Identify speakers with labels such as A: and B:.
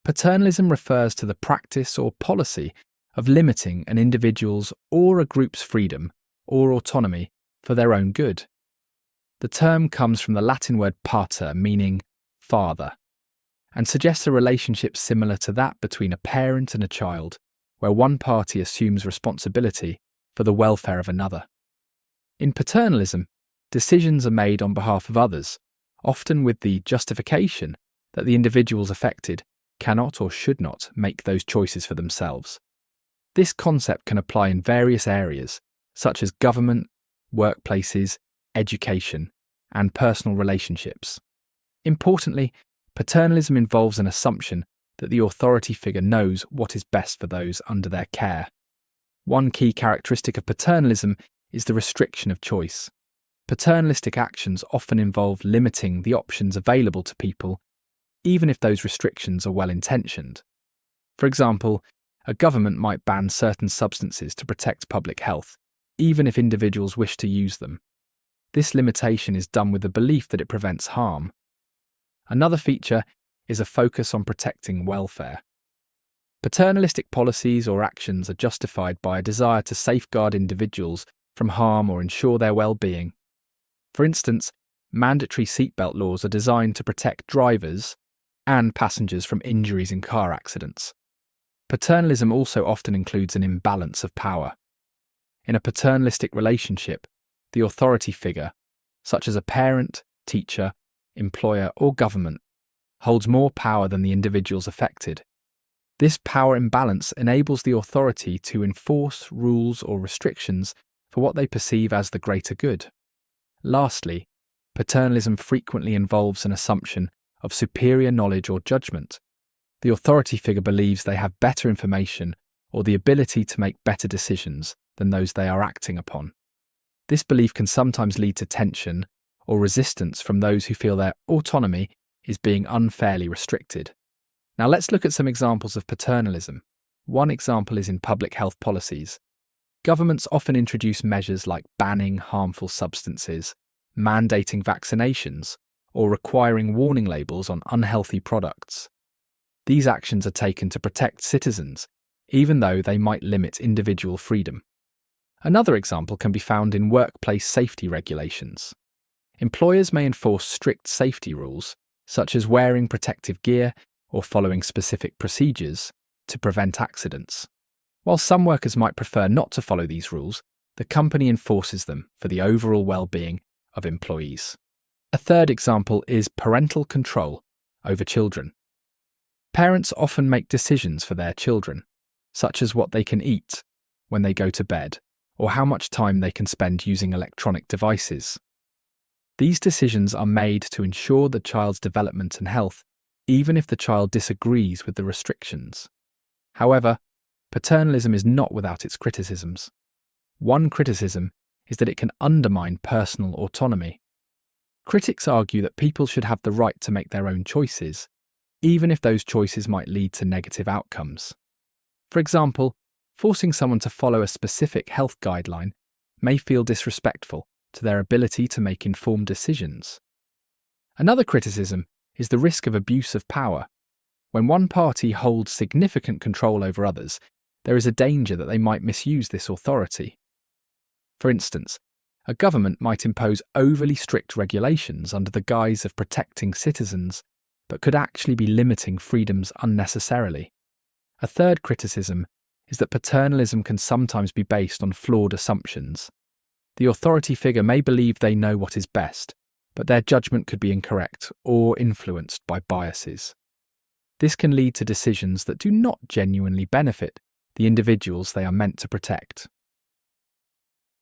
A: Paternalism refers to the practice or policy of limiting an individual's or a group's freedom or autonomy for their own good. The term comes from the Latin word pater, meaning father, and suggests a relationship similar to that between a parent and a child, where one party assumes responsibility for the welfare of another. In paternalism, decisions are made on behalf of others, often with the justification that the individuals affected cannot or should not make those choices for themselves. This concept can apply in various areas, such as government, workplaces, education, and personal relationships. Importantly, paternalism involves an assumption that the authority figure knows what is best for those under their care. One key characteristic of paternalism is the restriction of choice. Paternalistic actions often involve limiting the options available to people, even if those restrictions are well-intentioned. For example, a government might ban certain substances to protect public health, even if individuals wish to use them. This limitation is done with the belief that it prevents harm. Another feature is a focus on protecting welfare. Paternalistic policies or actions are justified by a desire to safeguard individuals from harm or ensure their well-being. For instance, mandatory seatbelt laws are designed to protect drivers and passengers from injuries in car accidents. Paternalism also often includes an imbalance of power. In a paternalistic relationship, the authority figure, such as a parent, teacher, employer, or government, holds more power than the individuals affected. This power imbalance enables the authority to enforce rules or restrictions for what they perceive as the greater good. Lastly, paternalism frequently involves an assumption of superior knowledge or judgment. The authority figure believes they have better information or the ability to make better decisions than those they are acting upon. This belief can sometimes lead to tension or resistance from those who feel their autonomy is being unfairly restricted. Now let's look at some examples of paternalism. One example is in public health policies. Governments often introduce measures like banning harmful substances, mandating vaccinations, or requiring warning labels on unhealthy products. These actions are taken to protect citizens, even though they might limit individual freedom. Another example can be found in workplace safety regulations. Employers may enforce strict safety rules, such as wearing protective gear or following specific procedures to prevent accidents. While some workers might prefer not to follow these rules, the company enforces them for the overall well-being of employees. A third example is parental control over children. Parents often make decisions for their children, such as what they can eat, when they go to bed, or how much time they can spend using electronic devices. These decisions are made to ensure the child's development and health, even if the child disagrees with the restrictions. However, paternalism is not without its criticisms. One criticism is that it can undermine personal autonomy. Critics argue that people should have the right to make their own choices, even if those choices might lead to negative outcomes. For example, forcing someone to follow a specific health guideline may feel disrespectful to their ability to make informed decisions. Another criticism is the risk of abuse of power. When one party holds significant control over others, there is a danger that they might misuse this authority. For instance, a government might impose overly strict regulations under the guise of protecting citizens, but could actually be limiting freedoms unnecessarily. A third criticism is that paternalism can sometimes be based on flawed assumptions. The authority figure may believe they know what is best, but their judgment could be incorrect or influenced by biases. This can lead to decisions that do not genuinely benefit the individuals they are meant to protect.